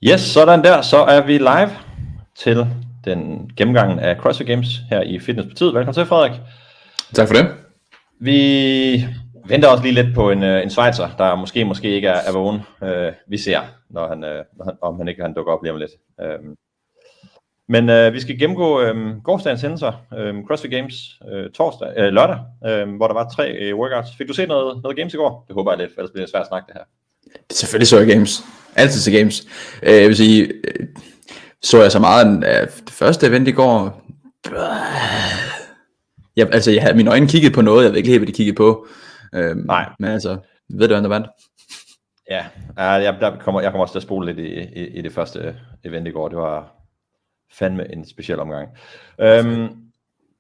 Yes, sådan der, så er vi live til den gennemgangen af CrossFit Games her i Fitness på Tid. Velkommen til, Frederik. Tak for det. Vi venter også lige lidt på en Schweizer, der måske ikke er vågen. Vi ser, om han ikke kan dukke op lige om lidt. Men vi skal gennemgå gårsdagens hændelser, CrossFit Games lørdag, hvor der var 3 workouts. Fik du set noget games i går? Det håber jeg lidt, for ellers bliver det svært at snakke det her. Selvfølgelig så jeg games. Altid til games. Jeg vil sige, så jeg så meget af det første event i går. Jeg havde mine øjne kigget på noget, jeg ved ikke helt, hvad de kiggede på. Nej. Men altså, ved du, hvad der vandt? Ja, jeg kommer også til at spole lidt i det første event i går. Det var fandme en speciel omgang.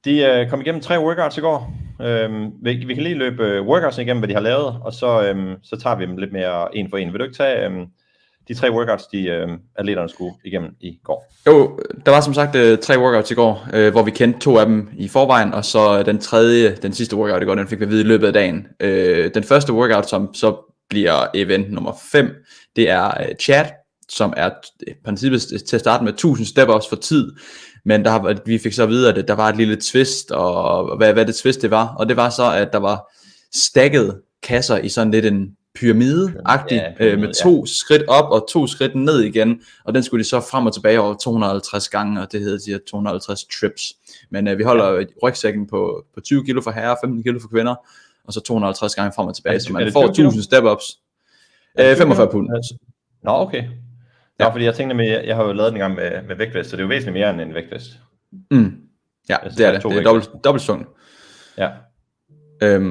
De kom igennem 3 workouts i går. Vi kan lige løbe workouts igennem, hvad de har lavet, og så tager vi dem lidt mere en for en. Vil du ikke tage de 3 workouts, atleterne skulle igennem i går? Jo, der var som sagt 3 workouts i går, hvor vi kendte 2 af dem i forvejen, og så den sidste workout i går, den fik vi at vide i løbet af dagen. Den første workout, som så bliver event nummer 5, det er chat, som er princippet til at starte med 1000 step-ups for tid. Men vi fik så at vide, at der var et lille twist, og hvad det twist det var. Og det var så, at der var stacket kasser i sådan lidt en pyramide-agtig, med 2 skridt op og 2 skridt ned igen. Og den skulle de så frem og tilbage over 250 gange, og det hedder 250 trips. Men vi holder rygsækken på 20 kilo for herrer, 15 kilo for kvinder, og så 250 gange frem og tilbage. Så man får 1000 step-ups. 45 pund. Nå, okay. Ja, fordi jeg tænkte med, jeg har jo lavet den gang med vægtvest, så det er jo væsentligt mere end en vægtvest. Ja, det er det. Det er dobbelt stung. Ja. Det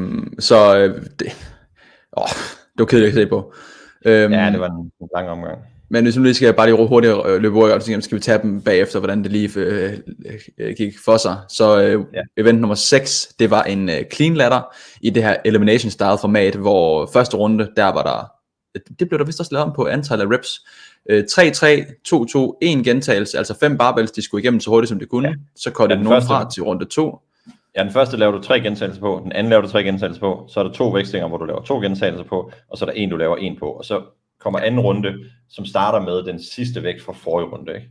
var kedeligt at se på. Ja, det var en lang omgang. Men hvis vi lige skal bare lige hurtigt løbe workout, så skal vi tage dem bagefter, hvordan det lige gik for sig. Så event nummer 6, det var en clean ladder i det her elimination style format, hvor første runde, der var der, det blev der vist også lavet om på antallet af reps. 3-3, 2-2, 1 gentagelse, altså 5 barbells, de skulle igennem så hurtigt som det kunne. Så kom det nogen fra til runde 2. Ja, den første laver du 3 gentagelser på, den anden laver du 3 gentagelser på, så er der 2 vekslinger, hvor du laver 2 gentagelser på, og så er der en, du laver 1 på, og så kommer anden runde, som starter med den sidste vægt fra forrige runde, ikke?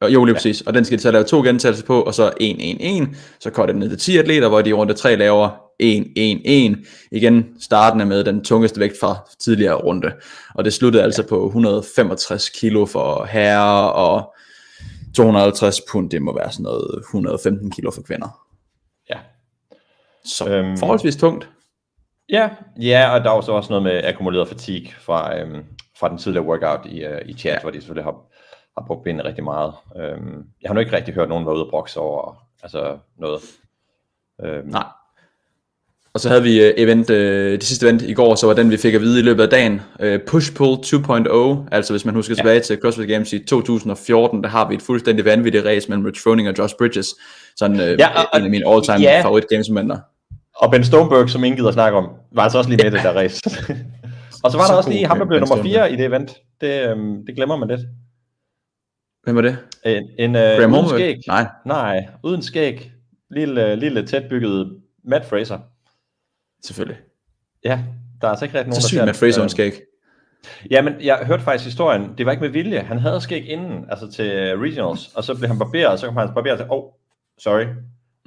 Jo, lige præcis. Og den skal de så lave 2 gentagelser på, og så 1-1-1. Så går det ned til 10 atleter, hvor de i runde 3 laver 1-1-1. Igen startende med den tungeste vægt fra tidligere runde. Og det sluttede altså på 165 kilo for herrer, og 250 pund, det må være sådan noget 115 kilo for kvinder. Ja. Så forholdsvis tungt. Ja, og der er så også noget med akkumuleret fatigue fra den tidligere workout i chat, hvor de selvfølgelig har brugt benene rigtig meget. Jeg har nu ikke rigtig hørt nogen være ude og brokse over noget. Nej. Og så havde vi det sidste event i går, så var den vi fik at vide i løbet af dagen. Push-pull 2.0, altså hvis man husker tilbage til CrossFit Games i 2014, der har vi et fuldstændig vanvittigt race mellem Rich Froning og Josh Bridges. Sådan en af mine all-time favorit gamesmomenter. Og Ben Stoneberg, som ingen gider snakke om, var altså også lige med det der race. Og så var der også lige ham, der blev nummer 4 i det event. Det glemmer man lidt. Hvem var det? Uden skæg. Nej, uden skæg. Lille tæt bygget Matt Fraser. Selvfølgelig. Ja, der er altså ikke rigtig nogen, så sygt Matt Fraser uden skæg. Ja, men jeg hørte faktisk historien. Det var ikke med vilje. Han havde skæg inden, altså til regionals, og så blev han barberet, og så kom han barberet til, sorry.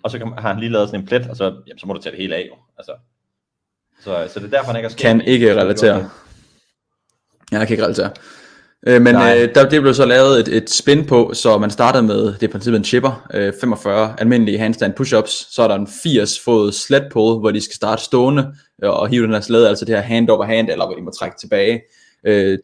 Og så har han lige lavet sådan en plet, og så må du tage det hele af. Altså. Så det er derfor, han ikke har skæg. Kan ikke relatere. Jeg kan ikke relatere. Men det blev så lavet et spin på, så man startede med, det er i princippet en chipper, 45 almindelige handstand push-ups, så er der en 80 fod sled pull, hvor de skal starte stående og hive den her sled, altså det her hand over hand, eller hvor de må trække tilbage.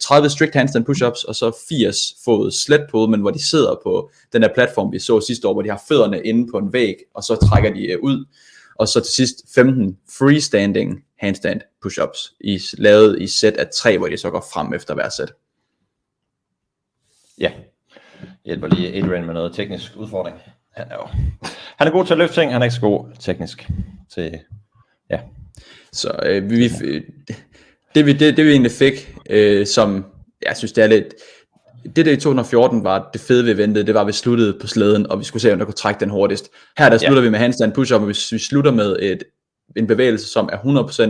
30 strict handstand push-ups, og så 80 fod sled pull, men hvor de sidder på den her platform, vi så sidste år, hvor de har fødderne inde på en væg, og så trækker de ud. Og så til sidst 15 freestanding handstand push-ups, lavet i sæt af 3, hvor de så går frem efter hver sæt. Ja, hjælper lige Adrian med noget teknisk udfordring. Han er god til at løfte ting, han er ikke så god teknisk. Så det vi egentlig fik, som jeg synes det er lidt, det der i 2014 var det fede ved eventet, det var at vi sluttede på slæden, og vi skulle se om der kunne trække den hurtigst. Her der slutter vi med handstand push-up, og vi slutter med en bevægelse, som er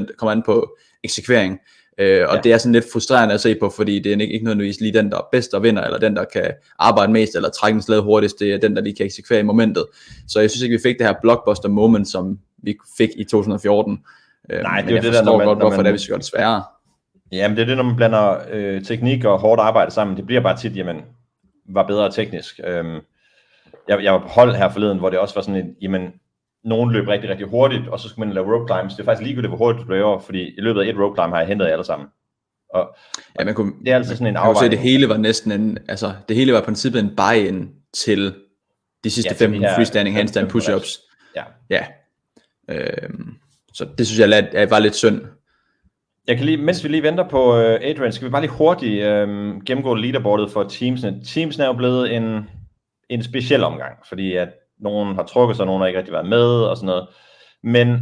100% kommer an på eksekvering. Og det er sådan lidt frustrerende at se på, fordi det er ikke nødvendigvis lige den, der er bedst og vinder, eller den, der kan arbejde mest, eller trække en slæde hurtigst, det er den, der lige kan eksekvere i momentet. Så jeg synes ikke, vi fik det her blockbuster moment, som vi fik i 2014. Nej, men jeg forstår godt, hvorfor det er, vi skal gøre det sværere. Jamen det er det, når man blander teknik og hårdt arbejde sammen. Det bliver bare tit, jamen, var bedre teknisk. Jeg var på hold her forleden, hvor det også var sådan en, jamen, nogen løb rigtig, rigtig hurtigt, og så skulle man lave rope climbs. Det er faktisk ligegyldigt, hvor hurtigt du løber, fordi i løbet af et rope climb har jeg hentet jer alle sammen. Og ja, man kunne, det er altså sådan en afvejning. afvejning. Det hele var næsten en, altså det hele var i princippet en buy-in til de sidste 15 freestanding handstand push-ups. Ja. Så det synes jeg var lidt synd. Jeg kan lige, mens vi lige venter på Adrian, skal vi bare lige hurtigt gennemgå leaderboardet for teamsene. Teamsene er jo blevet en speciel omgang, fordi at nogen har trukket sig, nogen har ikke rigtig været med og sådan noget. Men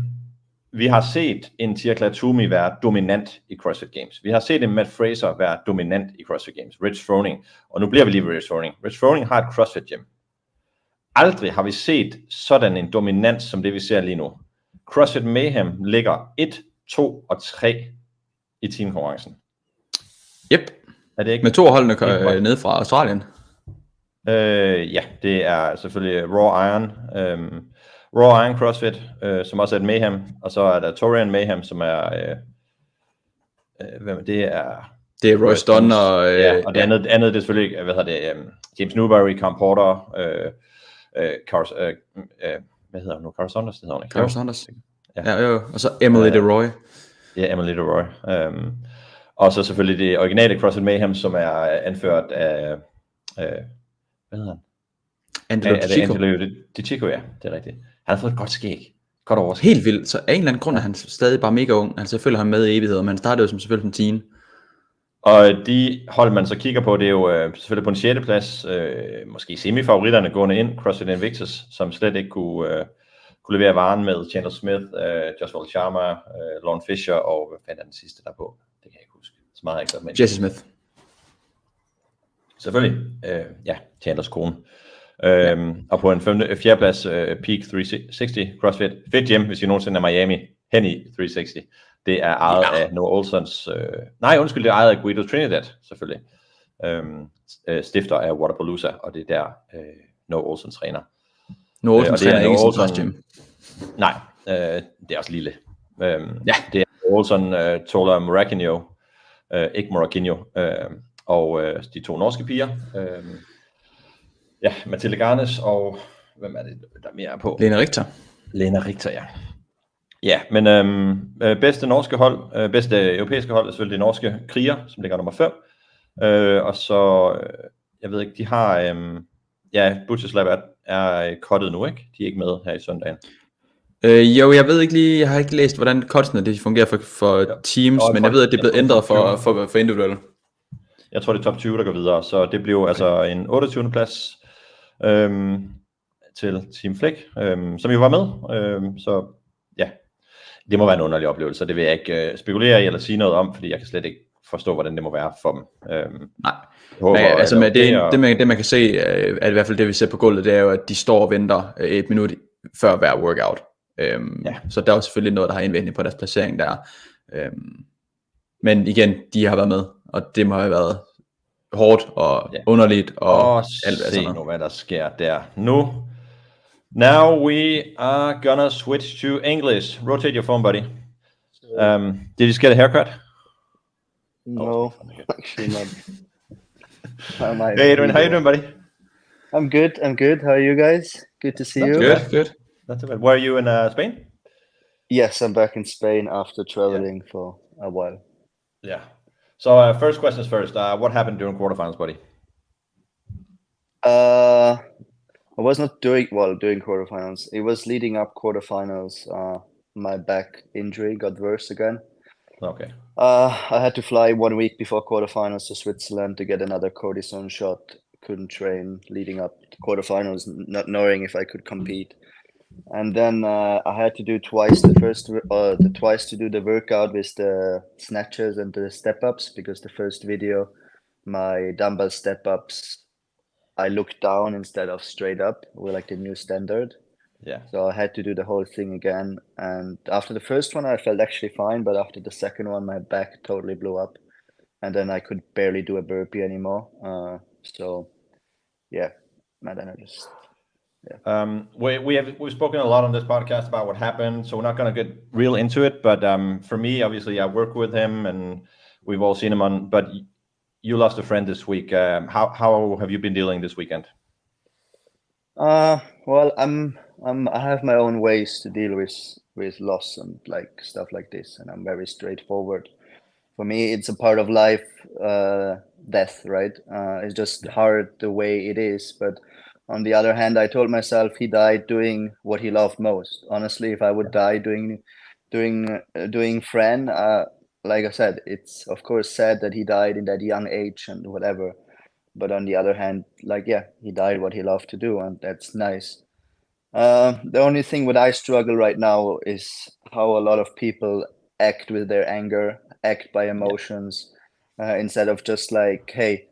vi har set en Tia Toomey være dominant i CrossFit Games. Vi har set en Matt Fraser være dominant i CrossFit Games. Rich Froning. Og nu bliver vi lige ved Rich Froning. Rich Froning har et CrossFit gym. Aldrig har vi set sådan en dominans, som det vi ser lige nu. CrossFit Mayhem ligger 1, 2 og 3 i teamkonkurrencen. Yep. Er det ikke? Med 2 holdene ned fra Australien. Ja, det er selvfølgelig Raw Iron. Raw Iron CrossFit, som også er et Mayhem. Og så er der Torian Mayhem, som er... hvem det er? Det er Royce Dunn og... ja, og det andet det er selvfølgelig, James Newberry, Cam Porter, hvad hedder hun nu? Cara Saunders, det hedder hun ikke? Cara Saunders. Ja, og så Emily DeRoy. Ja, Emily DeRoy. Og så selvfølgelig det originale CrossFit Mayhem, som er anført af... hvad hedder han? Angelo DiCicco, ja, det er rigtigt. Han har fået et godt skæg. Godt overskæg. Helt vildt. Så af en eller anden grund er han stadig bare mega ung. Altså selvfølgelig har han med i evigheder, men han startede jo selvfølgelig som teen. Og de hold, man så kigger på, det er jo selvfølgelig på en 6. plads, måske semifavoritterne gående ind, CrossFit Invictus, som slet ikke kunne levere varen med Chandler Smith, Joshua Sharma, Lorne Fisher, og hvad fanden er den sidste der på? Det kan jeg ikke huske. Så meget har jeg ikke været med. Jesse Smith. Selvfølgelig. Ja, Chandlers kone. Og på en 4. plads, Peak 360 CrossFit. Fedt gym, hvis I nogensinde er Miami. Hen i 360. Det er ejet af Noah Olsons... det er ejet af Guido Trinidad, selvfølgelig. Stifter af Waterpalooza, og det er der Noah Olson træner. Noah Olson træner ikke som første gym. Nej, det er også lille. Det er Olson, Tola Morakinho, ikke Morakinho, og de 2 norske piger. Mathilde Garnes og hvem er det, der mere er på? Lena Richter, ja. Ja, men bedste norske hold, bedste europæiske hold er selvfølgelig det norske Kriger, som ligger nummer 5. Og så, jeg ved ikke, de har, Butchers Lab er cuttet nu, ikke? De er ikke med her i søndagen. Jo, jeg ved ikke lige, jeg har ikke læst, hvordan cutsene det fungerer for teams, men jeg ved, at det er blevet ændret for individuelle. Jeg tror, det er top 20, der går videre, så det blev altså en 28. plads til Team Flick, som jo var med, så ja, det må være en underlig oplevelse, det vil jeg ikke spekulere i eller sige noget om, fordi jeg kan slet ikke forstå, hvordan det må være for dem. Nej, håber, altså med det man kan se, at i hvert fald det vi ser på gulvet, det er jo, at de står og venter 1 minut før hver workout. Så der er jo selvfølgelig noget, der har indvirkning på deres placering der. Men igen, de har været med, og det må have været hårdt og underligt og alt se nu, hvad der sker der. Now we are gonna switch to English. Rotate your phone, buddy. Did you get a haircut? No, actually not. Hey Adrian, how you doing, buddy? I'm good. How are you guys? Good to see you. Good. Not too bad. Were you in Spain? Yes, I'm back in Spain after traveling for a while. Yeah. So first questions first. What happened during quarterfinals, buddy? I was not doing well during quarterfinals. It was leading up quarterfinals. My back injury got worse again. Okay. I had to fly 1 week before quarterfinals to Switzerland to get another cortisone shot. Couldn't train leading up to quarterfinals, not knowing if I could compete. And then I had to do twice to do the workout with the snatches and the step ups, because the first video, my dumbbell step ups, I looked down instead of straight up with like the new standard. Yeah. So I had to do the whole thing again. And after the first one, I felt actually fine. But after the second one, my back totally blew up. And then I could barely do a burpee anymore. So, yeah. And then I just... We've spoken a lot on this podcast about what happened, so we're not going to get real into it. But for me, obviously, I work with him, and we've all seen him on. But you lost a friend this week. How have you been dealing this weekend? Well, I have my own ways to deal with loss and like stuff like this, and I'm very straightforward. For me, it's a part of life, death, right? It's just hard the way it is. But on the other hand, I told myself he died doing what he loved most. Honestly, if I would die doing Fran, like I said, it's of course sad that he died in that young age and whatever. But on the other hand, like, yeah, he died what he loved to do, and that's nice. The only thing what I struggle right now is how a lot of people act with their anger, act by emotions, instead of just like, hey,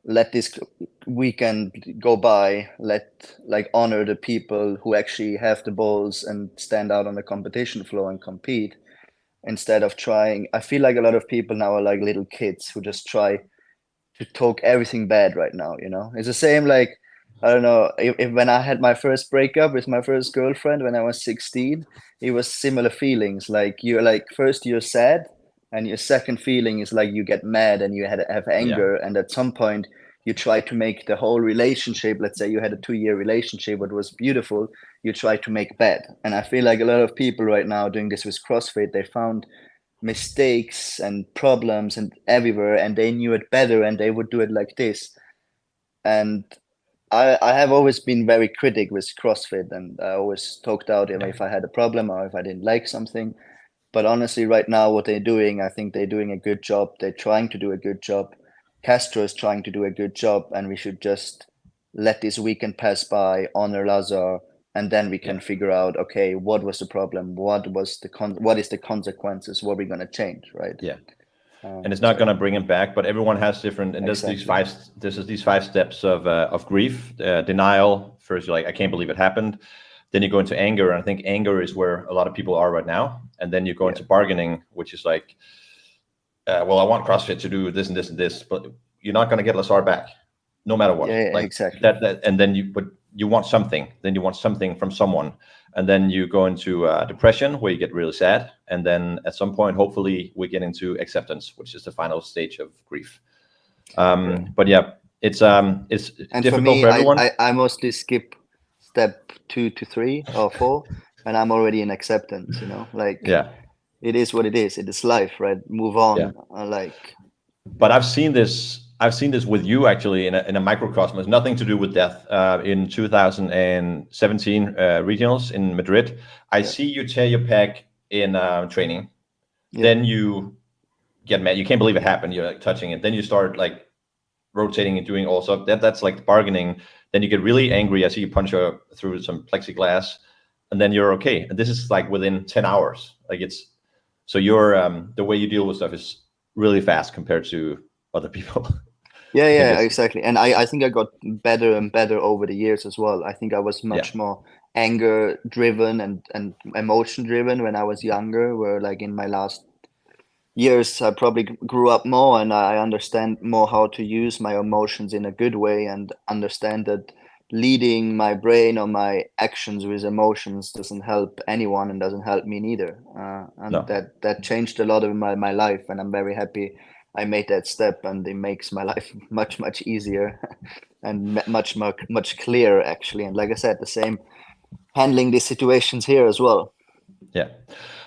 let this weekend go by, honor the people who actually have the balls and stand out on the competition floor and compete, instead of trying. I feel like a lot of people now are like little kids who just try to talk everything bad right now, it's the same. Like, I don't know, if when I had my first breakup with my first girlfriend when I was 16, it was similar feelings. Like, you're like, first you're sad, and your second feeling is like you get mad and you have anger, and at some point you try to make the whole relationship, let's say you had a 2-year relationship what was beautiful, you try to make bad. And I feel like a lot of people right now doing this with CrossFit, they found mistakes and problems and everywhere, and they knew it better and they would do it like this. And I have always been very critic with CrossFit, and I always talked out if I had a problem or if I didn't like something. But honestly, right now, what they're doing, I think they're doing a good job. They're trying to do a good job. Castro is trying to do a good job, and we should just let this weekend pass by, honor Lazar, and then we can figure out, okay, what was the problem? What is the consequences? What are we going to change, right? Yeah. And it's not going to bring him back, but everyone has different, and Exactly. This is these 5 steps of grief. Denial. First, you're like, I can't believe it happened. Then you go into anger, and I think anger is where a lot of people are right now. And then you go into bargaining, which is like, well, I want CrossFit to do this and this and this, but you're not going to get Lazar back, no matter what. Yeah, like exactly. That, and then you want something. Then you want something from someone, and then you go into depression, where you get really sad, and then at some point, hopefully, we get into acceptance, which is the final stage of grief. But yeah, it's and difficult for everyone. I mostly skip step 2 to 3 or 4, and I'm already in acceptance. It is what it is. It is life, right? Move on. But I've seen this with you actually in a microcosmos, nothing to do with death. In 2017 regionals in Madrid, I see you tear your pec in training. Then you get mad. You can't believe it happened. You're like touching it. Then you start like rotating and doing all stuff. That's like bargaining. Then you get really angry. I see you punch her through some plexiglass, and then you're okay. And this is like within 10 hours. Like so you're the way you deal with stuff is really fast compared to other people. Yeah, exactly. And I think I got better and better over the years as well. I think I was much more anger driven and emotion driven when I was younger, where like in my last years I probably grew up more, and I understand more how to use my emotions in a good way, and understand that leading my brain or my actions with emotions doesn't help anyone and doesn't help me neither. That changed a lot of my life, and I'm very happy I made that step, and it makes my life much easier and much clearer actually. And like I said, the same handling these situations here as well. Yeah.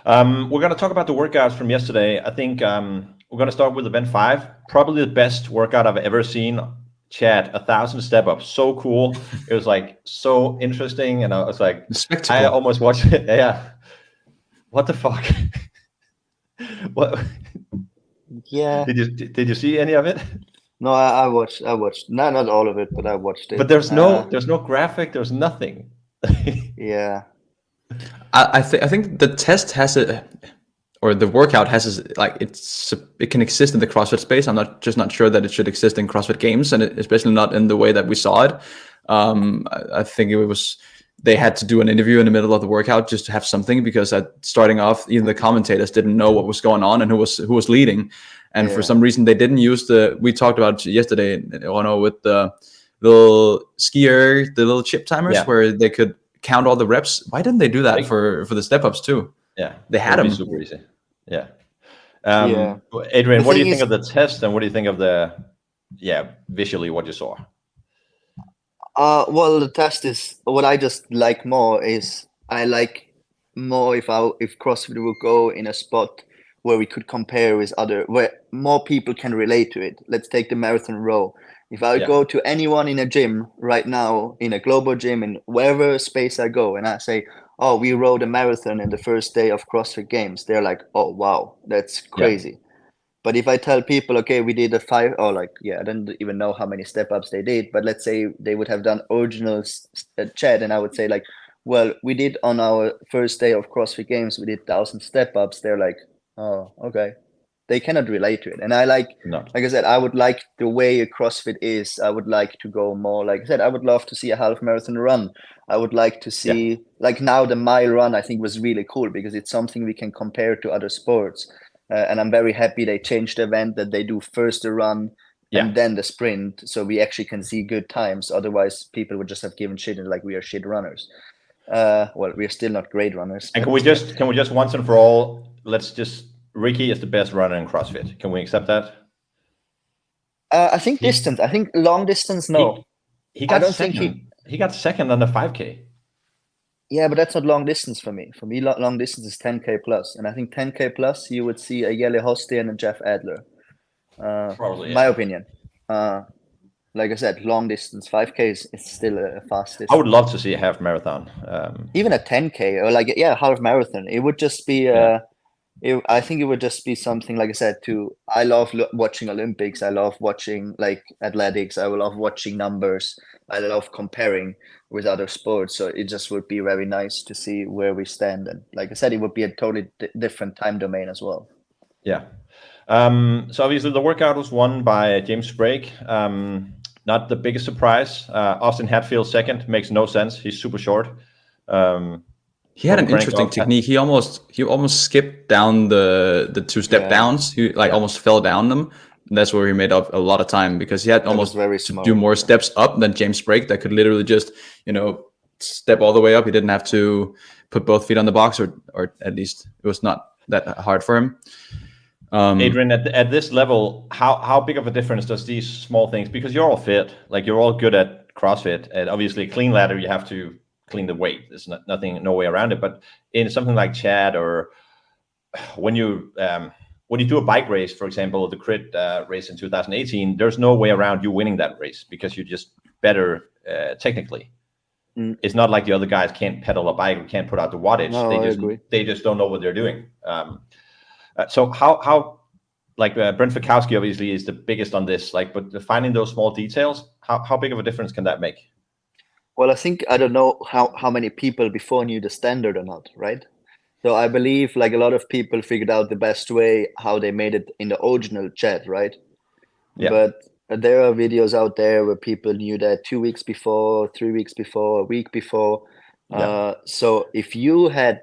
We're going to talk about the workouts from yesterday. I think we're going to start with event 5, probably the best workout I've ever seen. Chad, 1,000 step-ups, so cool. It was like so interesting, and I was like, I almost watched it. Yeah. What the fuck? What? Yeah. Did you see any of it? No, I watched. Not all of it, but I watched it. But there's no graphic. There's nothing. Yeah. I think the test has or the workout has it can exist in the CrossFit space. I'm not sure that it should exist in CrossFit Games, and especially not in the way that we saw it. I think it was they had to do an interview in the middle of the workout just to have something, because starting off, even the commentators didn't know what was going on and who was leading. And for some reason, they didn't use we talked about it yesterday, with the little skier, the little chip timers where they could count all the reps. Why didn't they do that for the step ups too? Yeah, they had them. Super easy. Yeah. Adrian, what do you think of the test, and what do you think of the visually what you saw? Well, the test is what I just like more is I like more if CrossFit would go in a spot where we could compare with where more people can relate to it. Let's take the marathon row. If I go to anyone in a gym right now, in a global gym, in wherever space I go, and I say, oh, we rode a marathon in the first day of CrossFit Games, they're like, oh, wow, that's crazy. Yeah. But if I tell people, okay, we did I don't even know how many step ups they did, but let's say they would have done original chat, and I would say like, well, we did on our first day of CrossFit Games, we did 1,000 step ups. They're like, oh, okay. They cannot relate to it. And I like I said, I would like the way a CrossFit is. I would like to go more, like I said, I would love to see a half marathon run. I would like to see, like now the mile run, I think was really cool because it's something we can compare to other sports. And I'm very happy they changed the event, that they do first the run and then the sprint. So we actually can see good times. Otherwise, people would just have given shit and like we are shit runners. Well, we're still not great runners. And can we just once and for all, Ricky is the best runner in CrossFit. Can we accept that? I think distance. I think long distance. No, he got second. He got second on the 5K. Yeah, but that's not long distance for me. For me, long distance is 10K plus, and I think 10K plus you would see a Jelle Hostian and Jeff Adler. Probably, my opinion. Like I said, long distance 5K is still a fast distance. I would love to see a half marathon. Even a 10K or half marathon. It would just be. I think it would just be something, like I said, I love watching Olympics. I love watching like athletics. I love watching numbers. I love comparing with other sports. So it just would be very nice to see where we stand. And like I said, it would be a totally different time domain as well. Yeah. So obviously the workout was won by James Sprague. Not the biggest surprise. Austin Hatfield second, makes no sense. He's super short. He had an interesting technique. He almost skipped down the two step downs. He almost fell down them. And that's where he made up a lot of time, because he had almost to do more steps up than James Sprague that could literally just, step all the way up. He didn't have to put both feet on the box, or at least it was not that hard for him. Adrian, at this level, how big of a difference does these small things, because you're all fit, like you're all good at CrossFit, and obviously clean ladder, you have to clean the weight. There's no way around it. But in something like Chad, or when you do a bike race, for example, the crit race in 2018, there's no way around you winning that race because you're just better technically. It's not like the other guys can't pedal a bike or can't put out the wattage. No, they just don't know what they're doing. So how Brent Fikowski obviously is the biggest on this, but finding those small details, how big of a difference can that make? Well, I don't know how many people before knew the standard or not, right? So I believe a lot of people figured out the best way how they made it in the original chat, right? Yeah. But there are videos out there where people knew that 2 weeks before, 3 weeks before, a week before. Yeah. So if you had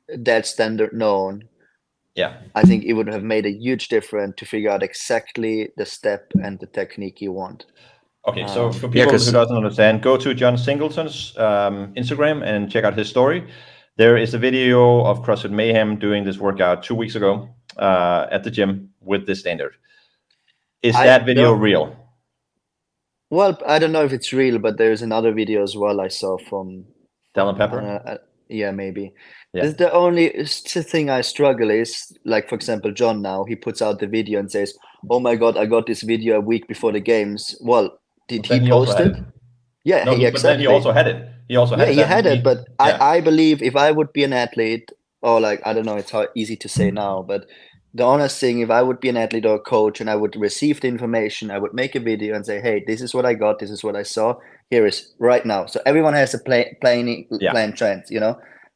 that standard known, I think it would have made a huge difference to figure out exactly the step and the technique you want. Okay, so for people who doesn't understand, go to John Singleton's Instagram and check out his story. There is a video of CrossFit Mayhem doing this workout 2 weeks ago at the gym with this standard. Is that video real? Well, I don't know if it's real, but there's another video as well I saw from Dallin Pepper. Yeah, maybe. Yeah. The only thing I struggle is, for example, John now, he puts out the video and says, oh my God, I got this video a week before the games. Well, did he post it? Yeah, no, exactly. But then he also had it. He had it. But I believe if I would be an athlete, or I don't know, it's easy to say now, but the honest thing, if I would be an athlete or a coach and I would receive the information, I would make a video and say, hey, this is what I got, this is what I saw, here is right now. So everyone has a plan trend,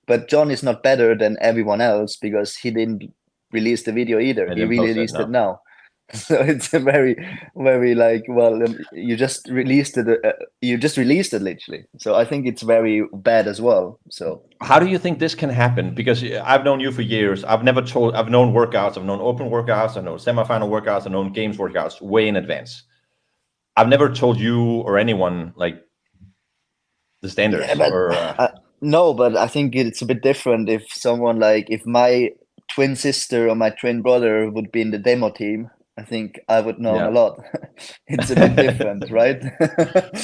but John is not better than everyone else because he didn't release the video either. He released it now. So it's a very, very like, well, you just released it. You just released it literally. So I think it's very bad as well. So how do you think this can happen? Because I've known you for years. I've known workouts. I've known open workouts. I've known semifinal workouts. I've known games workouts way in advance. I've never told you or anyone like the standards. yeah, but no, but I think it's a bit different if someone like if my twin sister or my twin brother would be in the demo team. I think I would know a lot. It's a bit different, right?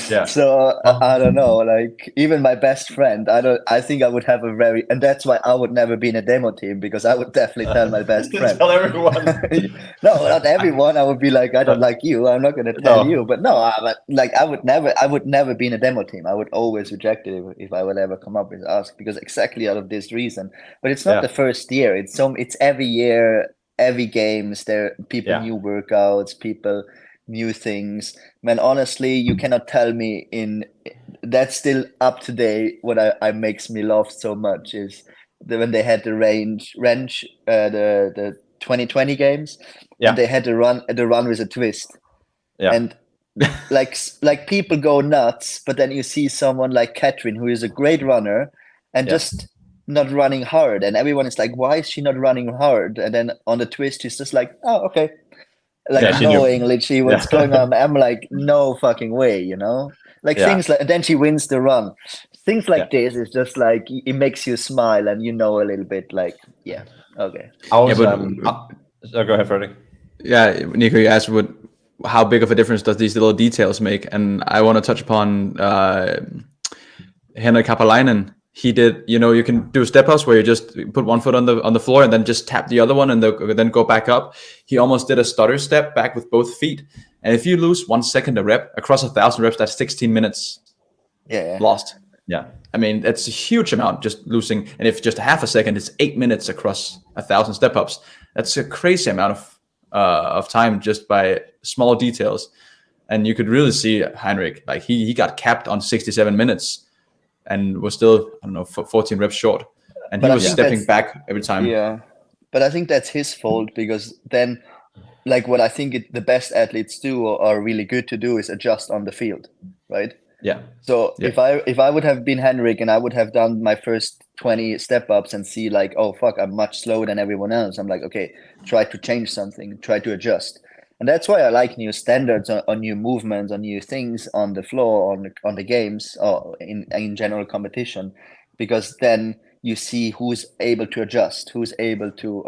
Yeah. So I don't know. Like even my best friend, I think I would have a very, and that's why I would never be in a demo team because I would definitely tell my best friend. Tell everyone. No, not everyone. I would be like, I don't like you. I'm not going to tell you. But no, I would never be in a demo team. I would always reject it if I would ever come up with ask because exactly out of this reason. But it's not the first year. It's every year. Every games there people new workouts, people new things. Man, honestly, you cannot tell me that's still up to date. What I makes me laugh so much is when they had the the 2020 games, and they had the run with a twist, and like people go nuts. But then you see someone like Catherine, who is a great runner, and just not running hard, and everyone is like, why is she not running hard? And then on the twist she's just like, oh, okay, like knowing literally what's going on. I'm like, no fucking way, like things like, and then she wins the run. Things like this is just like it makes you smile, and a little bit like, okay. Go ahead, Fredrik. Yeah, Nico, you asked how big of a difference does these little details make, and I want to touch upon Henrik Kapalainen. He did, you can do step ups where you just put one foot on the floor and then just tap the other one and then go back up. He almost did a stutter step back with both feet. And if you lose 1 second a rep across 1,000 reps, that's 16 minutes lost. Yeah. I mean, that's a huge amount just losing. And if just a half a second, it's 8 minutes across 1,000 step ups. That's a crazy amount of time just by small details. And you could really see Heinrich, like he got capped on 67 minutes. And was still, 14 reps short. And he was stepping back every time. Yeah. But I think that's his fault because then, like what I think the best athletes do or are really good to do is adjust on the field, right? Yeah. So if I would have been Henrik and I would have done my first 20 step ups and see like, oh, fuck, I'm much slower than everyone else. I'm like, okay, try to change something, try to adjust. And that's why I like new standards on new movements, on new things on the floor, on the games, or in general competition, because then you see who's able to adjust, who's able to,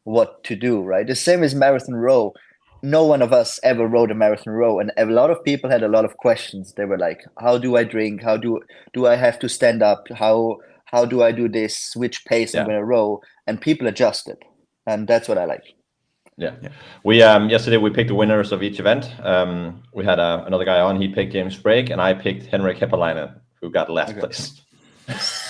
what to do, right? The same as marathon row. No one of us ever rode a marathon row, and a lot of people had a lot of questions. They were like, how do I drink? How do I have to stand up? How do I do this? Which pace I'm going to row? And people adjusted, and that's what I like. Yeah. We yesterday we picked the winners of each event. We had another guy on. He picked James Brake, and I picked Henrik Hepalainen, who got last place.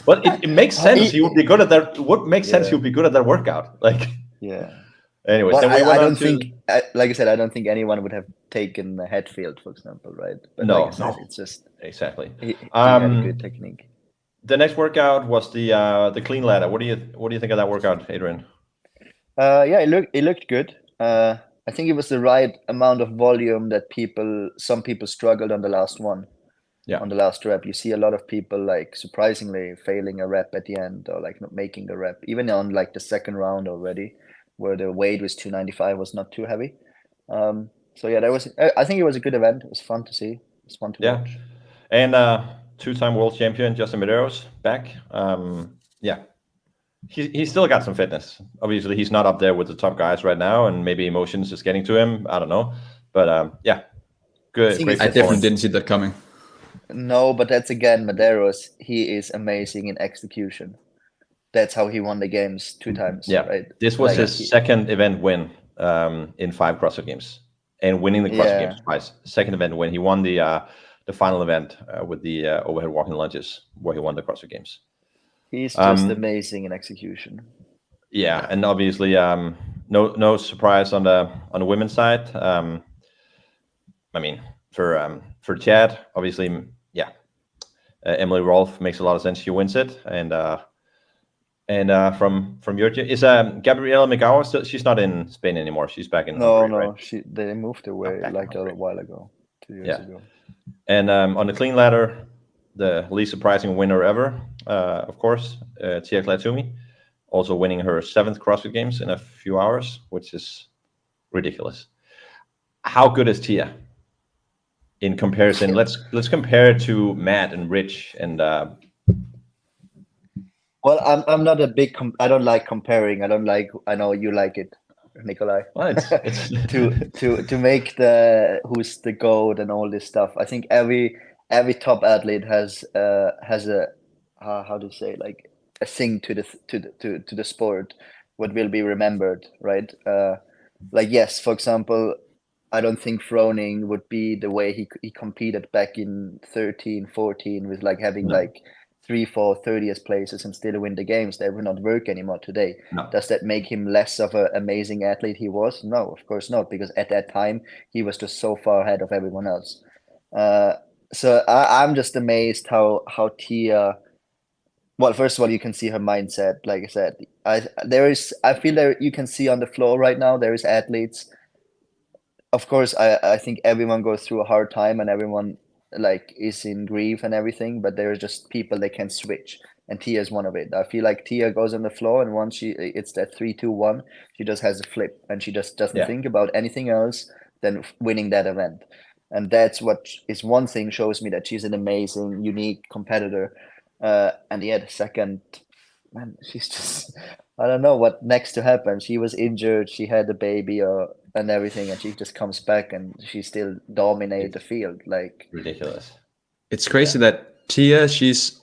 But it makes sense. He would be good at that. What makes sense? He would be good at that workout. Like Anyways, well, then we I don't think, like I said, I don't think anyone would have taken the Hetfield, for example, right? But no, like I said, it's just exactly. He had a good technique. The next workout was the clean ladder. What do you think of that workout, Adrian? It looked good. I think it was the right amount of volume that some people struggled on the last one. Yeah. On the last rep, you see a lot of people like surprisingly failing a rep at the end or like not making the rep, even on like the second round already, where the weight was 295 was not too heavy. So yeah, I think it was a good event. It was fun to see. It was fun to watch. And two-time world champion Justin Medeiros back. He's still got some fitness. Obviously, he's not up there with the top guys right now, and maybe emotions is getting to him. I don't know, but good. I definitely didn't see that coming. No, but that's again Medeiros. He is amazing in execution. That's how he won the games 2 times. Yeah, right? This was his second event win in 5 CrossFit games, and winning the CrossFit games twice. Second event win. He won the final event with the overhead walking lunges, where he won the CrossFit games. He's just amazing in execution. Yeah, and obviously, no surprise on the women's side. I mean, for Chad, obviously, Emily Rolfe makes a lot of sense. She wins it, and And from your team, is Gabriela McGowan still? She's not in Spain anymore. She's back in No, Hungary, no, right? they moved away back in like a Hungary. while ago, 2 years Yeah. ago. And on the clean ladder, the least surprising winner ever, of course, Tia Klaatumi, also winning her 7th CrossFit Games in a few hours, which is ridiculous. How good is Tia in comparison? Let's compare it to Matt and Rich and. Well, I'm not a big. I don't like comparing. I know you like it, Nikolai. Well, it's to make who's the GOAT and all this stuff. I think every top athlete has a how do you say, like a thing to the sport, what will be remembered, right? Like, yes, for example, I don't think Froning would be the way he competed back in 13, 14 with like having like 3, 4, 30th places and still win the games. That would not work anymore today. No. Does that make him less of an amazing athlete he was? No, of course not, because at that time he was just so far ahead of everyone else. So I'm just amazed how Tia. Well, first of all, you can see her mindset. Like I said, I feel there you can see on the floor right now there is athletes. Of course, I think everyone goes through a hard time and everyone like is in grief and everything, but there are just people that can switch, and Tia is one of it. I feel like Tia goes on the floor and once it's that 3-2-1, she just has a flip and she just doesn't think about anything else than winning that event. And that's what is one thing shows me that she's an amazing, unique competitor. And the second, man, she's just, I don't know what next to happen. She was injured, she had a baby and everything, and she just comes back and she still dominated the field. Like, ridiculous. It's crazy that Tia, she's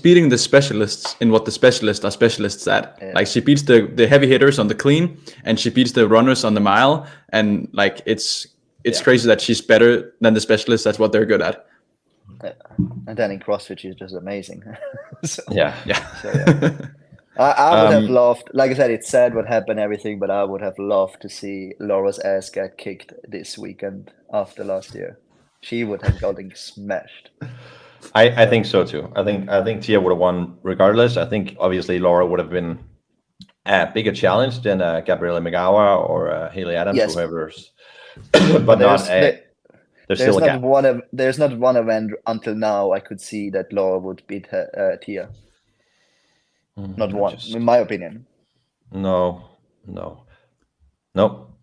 beating the specialists in what the specialists are specialists at. Yeah. Like, she beats the heavy hitters on the clean, and she beats the runners on the mile, and like it's crazy that she's better than the specialists. That's what they're good at. And then in CrossFit, she's just amazing. So, yeah. So, yeah. I would have loved, like I said, it's sad what happened, everything, but I would have loved to see Laura's ass get kicked this weekend after last year. She would have gotten smashed. I think so too. I think Tia would have won regardless. I think obviously Laura would have been a bigger challenge than Gabriela McGowan or Haley Adams, Yes. whoever's, but there's still a gap. There's not one event until now I could see that Laura would beat Tia. Not one, in my opinion. No,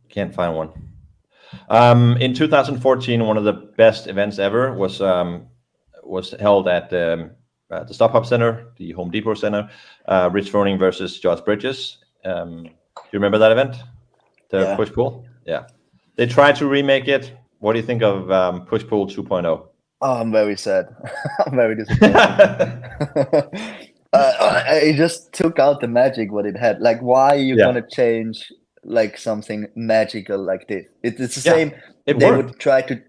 can't find one. In 2014, one of the best events ever was held at the Stop Hop Center, the Home Depot Center. Rich Froning versus Josh Bridges. Do you remember that event? The push pull. Yeah, they tried to remake it. What do you think of push pull 2.0? Oh, I'm very sad. I'm very disappointed. It just took out the magic what it had. Like, why are you gonna change like something magical like this? It's the same. They would try to,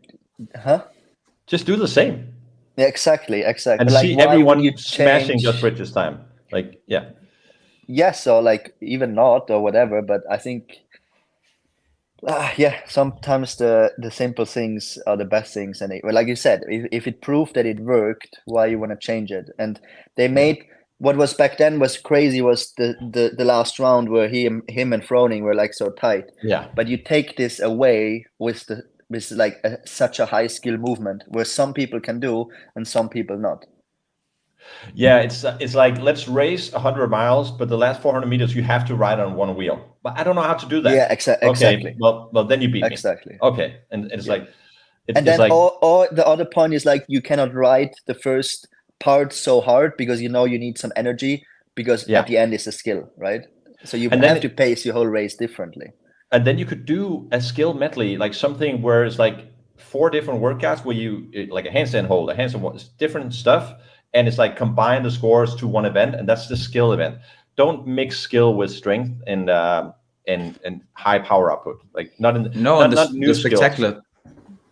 just do the same. Yeah, exactly. And like, see everyone smashing Josh Bridges' time. Like, yes, or like even not or whatever. But I think, sometimes the simple things are the best things. And like you said, if it proved that it worked, why you want to change it? And they made. What was back then was crazy was the last round where him and Froning were like so tight. Yeah. But you take this away with like such a high skill movement where some people can do and some people not. Yeah, it's like, let's race 100 miles, but the last 400 meters you have to ride on one wheel. But I don't know how to do that. Yeah, exactly. Okay, well, then you beat me. Exactly. Okay, and it's like, or the other point is like you cannot ride the first part so hard because you need some energy because at the end it's a skill, right? So you have to pace your whole race differently. And then you could do a skill medley, like something where it's like 4 different workouts where you like a handstand hold, a handstand different stuff, and it's like combine the scores to one event, and that's the skill event. Don't mix skill with strength and high power output. Like not new skills.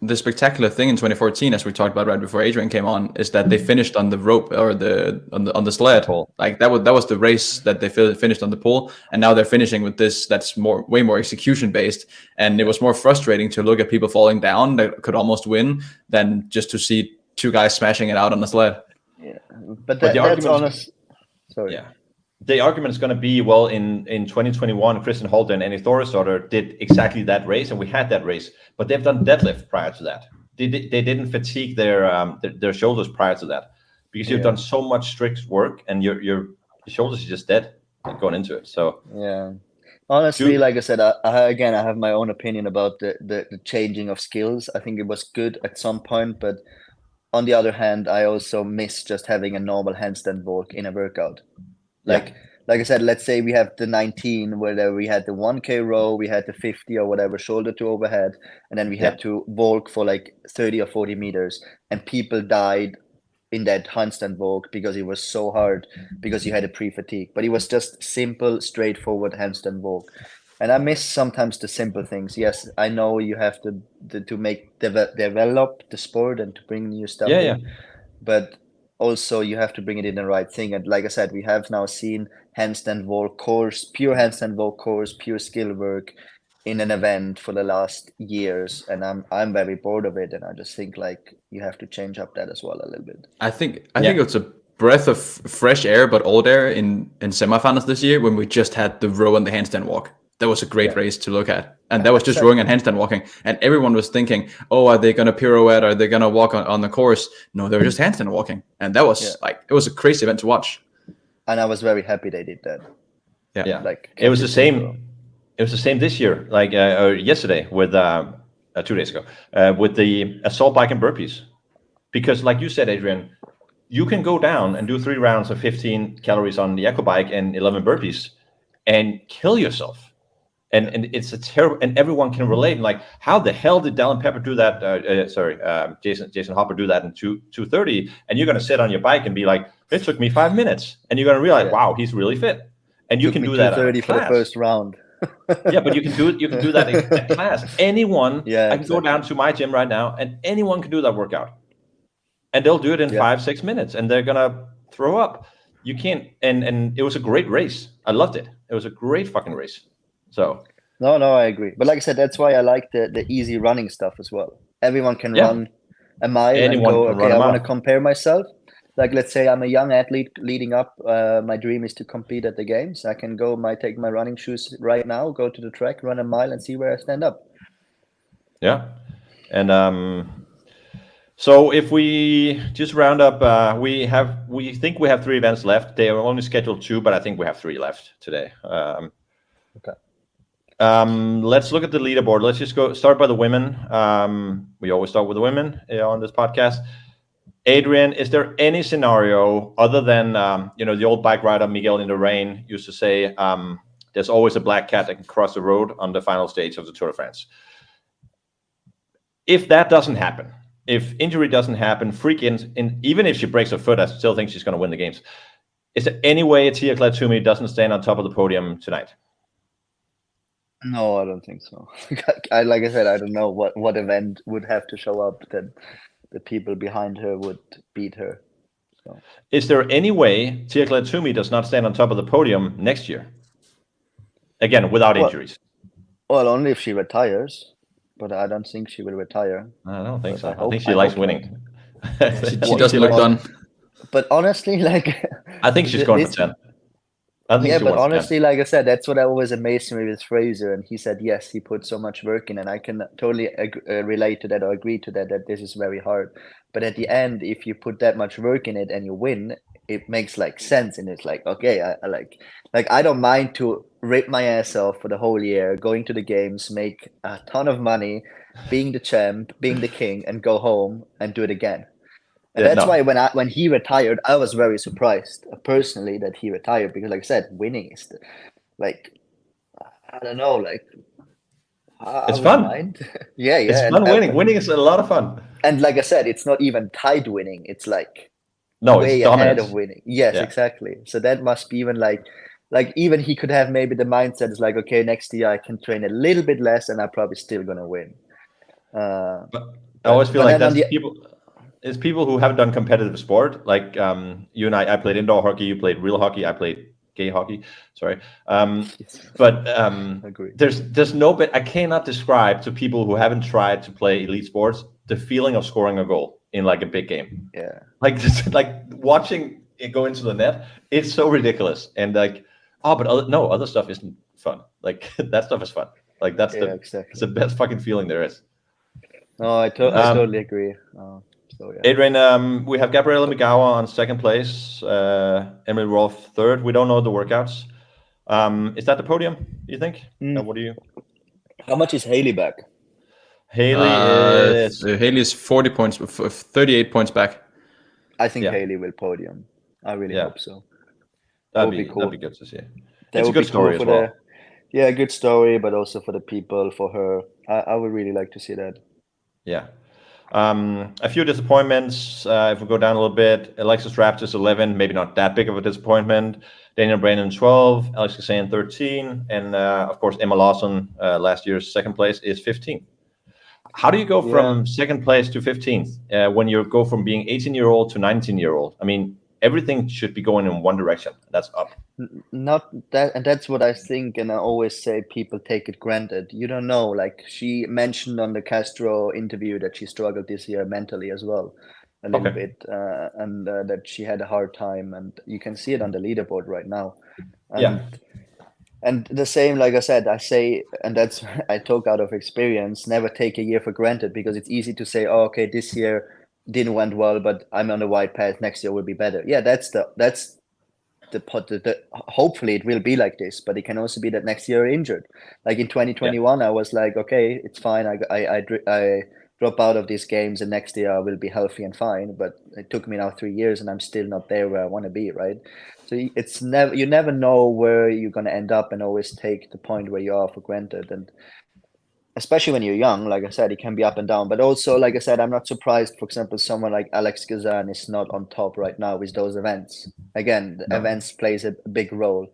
The spectacular thing in 2014, as we talked about right before Adrian came on, is that they finished on the rope or on the sled. Like that was the race that they finished on the pole, and now they're finishing with this that's way more execution based. And it was more frustrating to look at people falling down that could almost win than just to see 2 guys smashing it out on the sled. Yeah, but that's honest. Sorry. Yeah. the argument is going to be, well, in 2021, Kristen Holt and Annie Thorisdottir did exactly that race, and we had that race, but they've done deadlift prior to that. They didn't fatigue their shoulders prior to that, because you've done so much strict work, and your shoulders are just dead going into it. So yeah, honestly, like I said, I have my own opinion about the changing of skills. I think it was good at some point, but on the other hand, I also miss just having a normal handstand walk in a workout. Like I said, let's say we have the 19 where we had the 1K row, we had the 50 or whatever shoulder to overhead, and then we had to walk for like 30 or 40 meters, and people died in that handstand walk because it was so hard, because you had a pre-fatigue, but it was just simple, straightforward handstand walk. And I miss sometimes the simple things. Yes, I know you have to develop the sport and to bring new stuff in, but also you have to bring it in the right thing. And like I said, we have now seen handstand walk course, pure handstand walk course, pure skill work in an event for the last years, and I'm very bored of it, and I just think like you have to change up that as well a little bit. I think it's a breath of fresh air, but old air in semifinals this year, when we just had the row and the handstand walk. That was a great race to look at, and that was just rowing and handstand walking, and everyone was thinking, oh, are they gonna pirouette, are they gonna walk on the course? No, they were just handstand walking, and that was it was a crazy event to watch. And I was very happy they did that. Like it was the same. It was the same this year, like or yesterday with 2 days ago, with the assault bike and burpees, because like you said, Adrian, you can go down and do 3 rounds of 15 calories on the echo bike and 11 burpees and kill yourself. And it's a terrible, and everyone can relate. Like, how the hell did Dallin Pepper do that? Jason Hopper do that in 2:30? And you're gonna sit on your bike and be like, it took me 5 minutes, and you're gonna realize, wow, he's really fit. And you can do that. 2:30 for the first round. But you can do that in class. Anyone, I can go down to my gym right now, and anyone can do that workout, and they'll do it in 5-6 minutes, and they're gonna throw up. You can't. And it was a great race. I loved it. It was a great fucking race. So no, I agree. But like I said, that's why I like the easy running stuff as well. Everyone can run a mile and go, okay, I want to compare myself. Like, let's say I'm a young athlete leading up. My dream is to compete at the games. I can go, take my running shoes right now, go to the track, run a mile, and see where I stand up. Yeah, and so if we just round up, we think we have 3 events left. They are only scheduled 2, but I think we have 3 left today. Okay. Let's look at the leaderboard. Let's just start by the women. We always start with the women on this podcast. Adrian, is there any scenario other than the old bike rider Miguel Indurain used to say, there's always a black cat that can cross the road on the final stage of the Tour de France? If that doesn't happen, if injury doesn't happen, even if she breaks her foot, I still think she's going to win the games. Is there any way Tia Clair-Toomey doesn't stand on top of the podium tonight? No, I don't think so. Like I said, I don't know what event would have to show up that the people behind her would beat her. So. Is there any way Tia Clair-Toomey does not stand on top of the podium next year? Again, without injuries. Well, only if she retires, but I don't think she will retire. I don't think so. I think she likes winning. she doesn't look done. But honestly, I think she's going for 10. But honestly, like I said, that's what always amazed me with Fraser. And he said, yes, he put so much work in, and I can totally relate to that or agree to that this is very hard. But at the end, if you put that much work in it and you win, it makes sense. And it's like, okay, I don't mind to rip my ass off for the whole year, going to the games, make a ton of money, being the champ, being the king, and go home and do it again. And that's why when he retired, I was very surprised personally that he retired, because like I said, winning is I don't know, it's fun. It's fun winning. Winning is a lot of fun. And like I said, it's not even tied winning. It's way it's ahead of winning. Yes, exactly. So that must be even even he could have maybe the mindset is okay, next year I can train a little bit less and I'm probably still gonna win. But I always feel like that's people. It's people who haven't done competitive sport, like you and I played indoor hockey, you played real hockey, I played gay hockey. Sorry, but there's no bit. I cannot describe to people who haven't tried to play elite sports the feeling of scoring a goal in a big game. Yeah, like watching go into the net. It's so ridiculous. And like, but other stuff isn't fun. Like that stuff is fun. Like that's exactly. it's the best fucking feeling there is. No, I totally agree. So yeah. Adrian, we have Gabriela Migawa on second place, Emily Rolfe third. We don't know the workouts. Is that the podium, you think? What do you? How much is Haley back? Haley is 40 points, 38 points back. I think Haley will podium. I really hope so. That'd be cool. That'd be good to see. It's a good story as well. Yeah, good story, but also for the people, for her. I would really like to see that. Yeah. A few disappointments. If we go down a little bit, Alexis Raptis 11, maybe not that big of a disappointment. Daniel Brandon 12, Alex Kasayan 13, and of course Emma Lawson, last year's second place, is 15. How do you go from second place to 15th when you go from being 18-year-old to 19-year-old? I mean, everything should be going in one direction. That's up. Not that, and that's what I think, and I always say people take it granted. You don't know. Like she mentioned on the Castro interview that she struggled this year mentally as well, a little bit, and that she had a hard time, and you can see it on the leaderboard right now. And the same, like I said, and that's I talk out of experience. Never take a year for granted, because it's easy to say, "Oh, okay, this year didn't went well, but I'm on the right path. Next year will be better." Yeah, that's the hopefully it will be like this, but it can also be that next year injured. Like in 2021, I was like, okay, it's fine. I drop out of these games, and next year I will be healthy and fine. But it took me now 3 years, and I'm still not there where I want to be, right? So you never know where you're going to end up, and always take the point where you are for granted. And especially when you're young, like I said, it can be up and down. But also, like I said, I'm not surprised, for example, someone like Alex Kazan is not on top right now with those events. Again, the events plays a big role.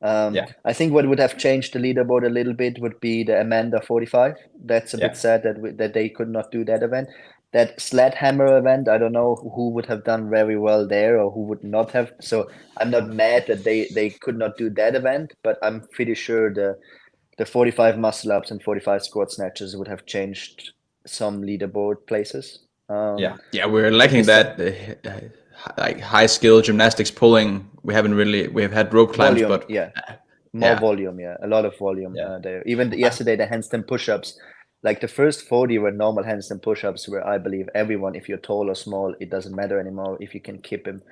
I think what would have changed the leaderboard a little bit would be the Amanda 45. That's a bit sad that they could not do that event. That Sledhammer event, I don't know who would have done very well there or who would not have. So I'm not mad that they could not do that event, but I'm pretty sure the 45 muscle ups and 45 squat snatches would have changed some leaderboard places. We're lacking that like high skill gymnastics pulling. We have had rope climbs, volume, but volume, a lot of volume there. Even yesterday, the handstand push-ups, like the first 40 were normal handstand push-ups, where I believe everyone, if you're tall or small, it doesn't matter anymore. If you can keep him,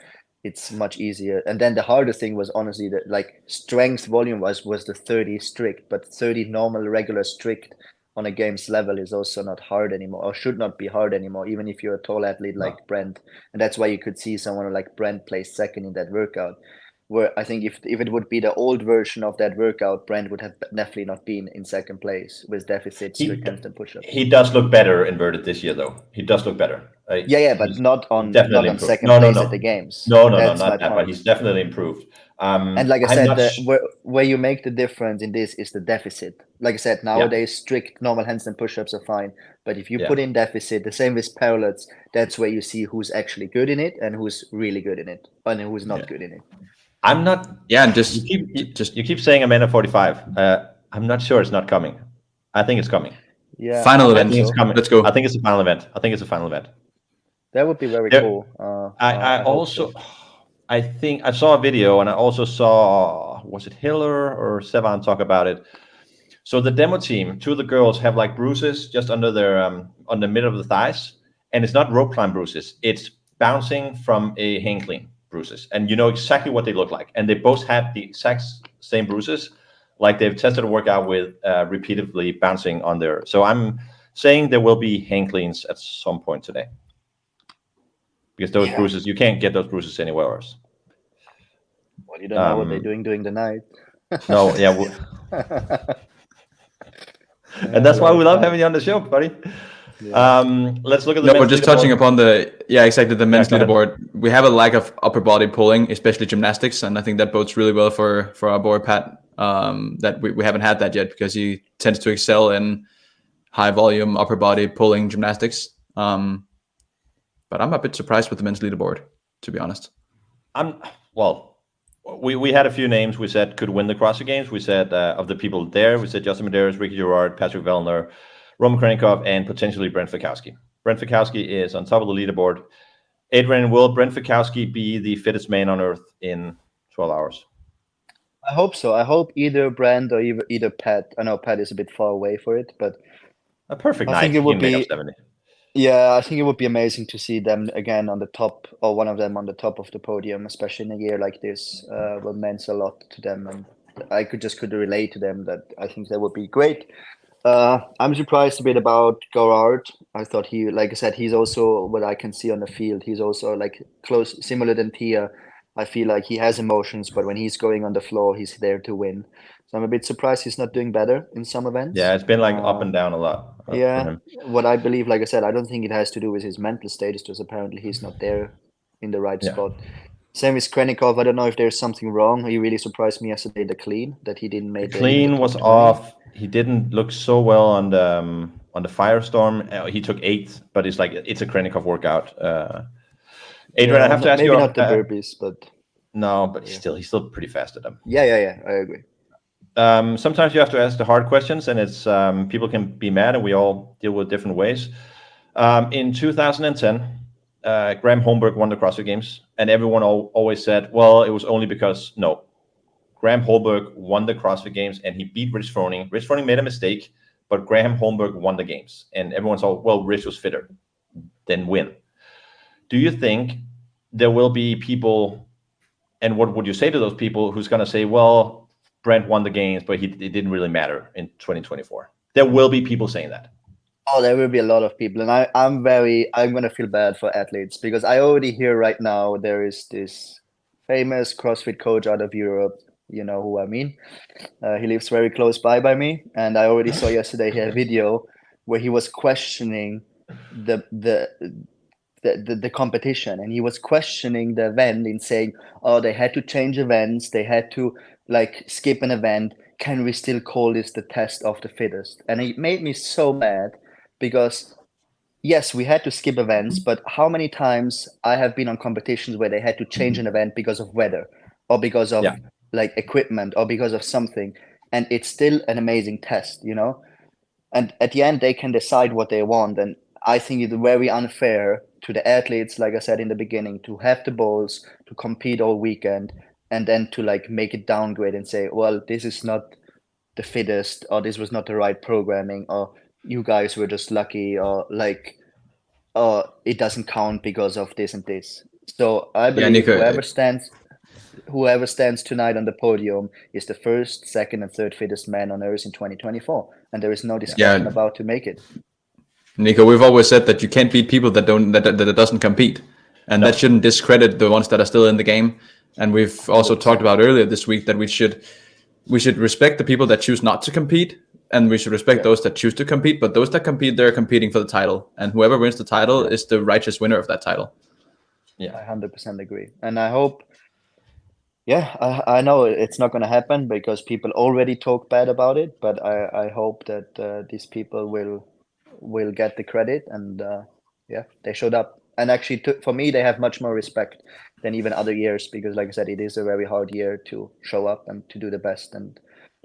it's much easier. And then the hardest thing was honestly that, like, strength volume was the 30 strict, but 30 normal regular strict on a games level is also not hard anymore, or should not be hard anymore, even if you're a tall athlete like Brent. And that's why you could see someone like Brent place second in that workout, where I think if it would be the old version of that workout, Brent would have definitely not been in second place with deficit strict handstand push-ups. He does look better inverted this year, though. He does look better. But not on second place at the games. Not that. But he's definitely improved. And like I said, where you make the difference in this is the deficit. Like I said, nowadays strict normal handstand push-ups are fine, but if you put in deficit, the same with parallettes, that's where you see who's actually good in it and who's really good in it, and who's not good in it. I'm not. Yeah, and you keep saying Amanda 45. I'm not sure it's not coming. I think it's coming. Yeah, final event. It's coming. Let's go. I think it's a final event. That would be very cool. I think I saw a video, and I also saw, was it Hiller or Sevan talk about it? So the demo team, two of the girls have like bruises just under their on the middle of the thighs, and it's not rope climb bruises. It's bouncing from a hang clean bruises, and you know exactly what they look like. And they both have the exact same bruises, like they've tested a workout with repeatedly bouncing on there. So I'm saying there will be hang cleans at some point today. Because those bruises, you can't get those bruises anywhere else. Well, you don't know what they're doing during the night. No, and that's why we love having you on the show, buddy. Yeah. Let's look at the men's we're just touching upon the men's leaderboard. We have a lack of upper body pulling, especially gymnastics, and I think that bodes really well for our boy Pat. That we haven't had that yet, because he tends to excel in high volume upper body pulling gymnastics. But I'm a bit surprised with the men's leaderboard, to be honest. We had a few names we said could win the CrossFit Games. We said of the people there, we said Justin Medeiros, Ricky Gerard, Patrick Vellner, Roman Krenikov, and potentially Brent Fikowski. Brent Fikowski is on top of the leaderboard. Adrian, will Brent Fikowski be the fittest man on earth in 12 hours? I hope so. I hope either Brand or either Pat. I know Pat is a bit far away for it, but A perfect I night. think it He would can make be. up 70. Yeah, I think it would be amazing to see them again on the top, or one of them on the top of the podium, especially in a year like this, what meant a lot to them, and I could relate to them. That I think that would be great. I'm surprised a bit about Gerard. I thought he, like I said, he's also what I can see on the field. He's also like close, similar than Tia. I feel like he has emotions, but when he's going on the floor, he's there to win. So I'm a bit surprised he's not doing better in some events. Yeah, it's been like up and down a lot for Yeah, him. what I believe, like I said, I don't think it has to do with his mental status, just apparently he's not there in the right Yeah. spot. Same with Krennikov. I don't know if there's something wrong. He really surprised me yesterday, the clean, that he didn't make The clean was top 20. off. He didn't look so well on the Firestorm. He took 8th, but it's like it's a Krennikov workout. Adrian, Yeah, I have to ask maybe you. not the burpees, but No, but Yeah. he's still pretty fast at them. yeah, I agree. Sometimes you have to ask the hard questions, and it's people can be mad, and we all deal with different ways. In 2010, Graham Holmberg won the CrossFit Games, and everyone always said, well, it was only because, no, Graham Holmberg won the CrossFit Games, and he beat Rich Froning. Rich Froning made a mistake, but Graham Holmberg won the games, and everyone saw, well, Rich was fitter, then win. Do you think there will be people, and what would you say to those people who's going to say, well, Brent won the games, but it didn't really matter in 2024? There will be people saying that. Oh, there will be a lot of people, and I'm going to feel bad for athletes, because I already hear right now there is this famous CrossFit coach out of Europe. You know who I mean. He lives very close by me, and I already saw yesterday a video where he was questioning the competition, and he was questioning the event and saying, oh, they had to change events, they had to like skip an event, can we still call this the test of the fittest? And it made me so mad, because yes, we had to skip events, but how many times I have been on competitions where they had to change an event because of weather, or because of like equipment, or because of something, and it's still an amazing test, you know? And at the end they can decide what they want, and I think it's very unfair to the athletes, like I said in the beginning, to have the balls to compete all weekend, and then to like make it downgrade and say, well, this is not the fittest, or this was not the right programming, or you guys were just lucky, or like, oh, it doesn't count because of this and this. So I believe Nico, whoever stands tonight on the podium is the first, second, and third fittest man on earth in 2024, and there is no discussion about to make it. Nico, we've always said that you can't beat people that doesn't compete, and that shouldn't discredit the ones that are still in the game. And we've also talked about earlier this week that we should respect the people that choose not to compete, and we should respect those that choose to compete. But those that compete, they're competing for the title, and whoever wins the title is the righteous winner of that title. Yeah, I 100% agree, and I hope. Yeah, I know it's not going to happen because people already talk bad about it, but I hope that these people will get the credit, and they showed up. And actually, for me, they have much more respect than even other years, because like I said, it is a very hard year to show up and to do the best. And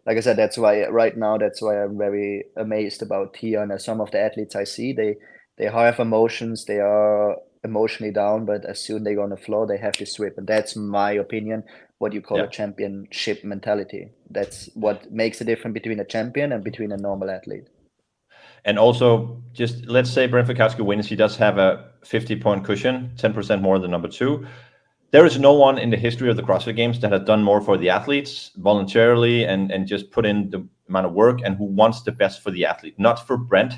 like I said, that's why right now, that's why I'm very amazed about Tia and some of the athletes I see. They have emotions, they are emotionally down, but as soon as they go on the floor, they have this whip. And that's my opinion, what you call a championship mentality. That's what makes the difference between a champion and between a normal athlete. And also, just let's say Brent Fikowski wins, he does have a 50-point cushion, 10% more than number 2. There is no one in the history of the CrossFit Games that has done more for the athletes voluntarily and just put in the amount of work, and who wants the best for the athlete. Not for Brent.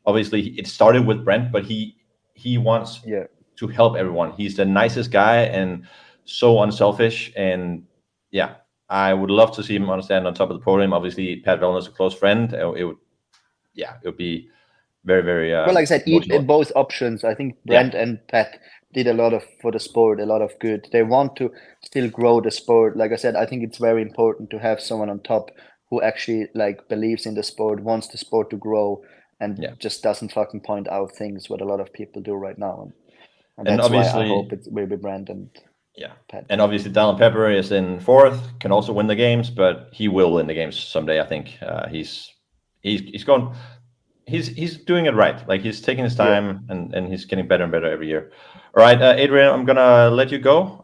Obviously, it started with Brent, but he wants to help everyone. He's the nicest guy and so unselfish. And I would love to see him stand on top of the podium. Obviously, Pat Vellner is a close friend. It would be very, very. Well, like I said, in both options, I think Brent and Pat did a lot for the sport, a lot of good. They want to still grow the sport. Like I said, I think it's very important to have someone on top who actually like believes in the sport, wants the sport to grow, and just doesn't fucking point out things what a lot of people do right now. And that's why I hope it will be Brent and Pat. And obviously, Dallin Pepper is in 4th, can also win the games, but he will win the games someday. I think he's going. he's doing it right. Like he's taking his time and he's getting better and better every year. All right, Adrian, I'm gonna let you go.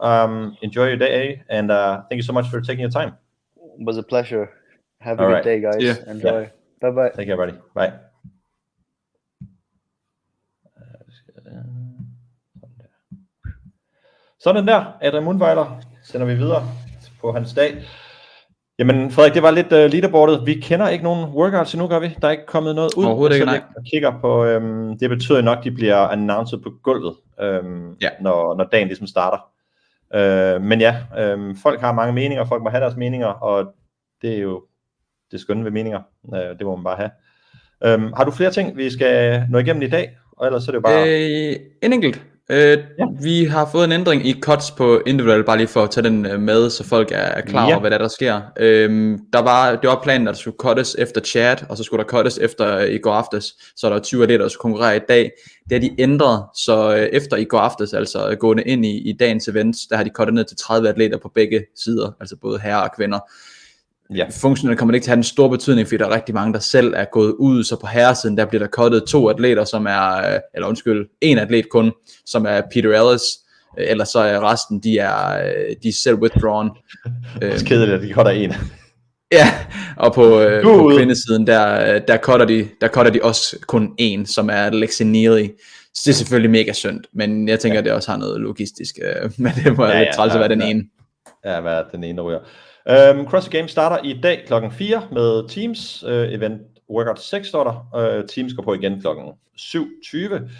Enjoy your day, and thank you so much for taking your time. It was a pleasure. Have a good day, guys. Yeah. Enjoy. Bye. Take care, buddy. Bye. Sådan der, Adrian Mundwiler, sender vi videre på hans dag. Jamen Frederik, det var lidt leaderboardet. Vi kender ikke nogen workouts endnu, gør vi? Der er ikke kommet noget ud. Overhovedet ikke, nej. Jeg kigger på, det betyder nok, de bliver announced på gulvet, når dagen ligesom starter. Men ja, folk har mange meninger, folk må have deres meninger, og det er jo det skønne ved meninger. Det må man bare have. Har du flere ting, vi skal nå igennem i dag? Og ellers så er det jo bare... En enkelt. Vi har fået en ændring i cuts på individual, bare lige for at tage den med, så folk er klar over, hvad der sker. Det var planen, at der skulle cuttes efter chat, og så skulle der cuttes efter i går aftes, så der er 20 atleter, der skulle konkurrere i dag. Det har de ændret, så efter i går aftes, altså gående ind i dagens events, der har de cuttet ned til 30 atleter på begge sider, altså både herrer og kvinder. Ja. Funktionerne kommer ikke til at have en stor betydning, fordi der er rigtig mange, der selv er gået ud, så på herresiden, der bliver der cuttet 2 atleter, som er, en atlet kun, som er Peter Ellis, ellers så er resten, de er selv withdrawn. Det er kedeligt, at de cutter en. Ja, og på kvindesiden, der cutter de også kun en, som er Lexi Neely. Så det er selvfølgelig mega synd, men jeg tænker, at det også har noget logistisk, men det må lidt træls at være den ene. Ja, hvad den ene ryger. CrossFit Games starter i dag klokken 4 med Teams. Event Workout 6 står der. Teams går på igen klokken 7:20.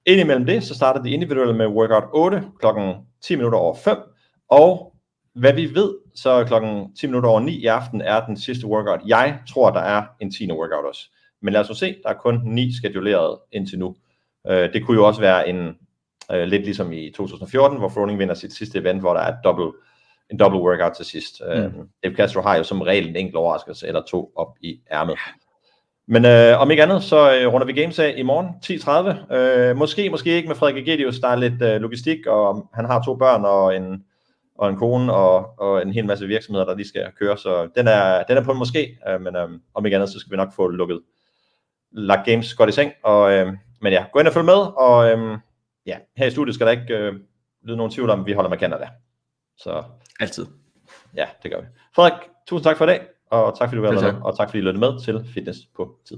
Indimellem det, så starter de individuelle med Workout 8 klokken 10 minutter over 5. Og hvad vi ved, så klokken 10 minutter over 9 i aften er den sidste workout. Jeg tror, der er en 10. workout også. Men lad os se, der er kun 9 skeduleret indtil nu. Det kunne jo også være lidt ligesom i 2014, hvor Froning vinder sit sidste event, hvor der er en double workout til sidst. Dave Castro har jo som regel en enkelt overraskelse eller 2 op i ærmet. Men om ikke andet, så runder vi games af i morgen 10:30. Måske ikke med Frederik Egedius, der er lidt logistik, og han har 2 børn og en kone og en hel masse virksomheder, der lige skal køre, så den er på en måske, men om ikke andet, så skal vi nok få lagt games godt i seng, men ja, gå ind og følg med, og her i studiet skal der ikke lyde nogen tvivl om, vi holder med Canada. Så altid. Ja, det gør vi. Frederik, tusind tak for i dag, og tak fordi du var med, og tak fordi I lyttede med til Fitness på Tid.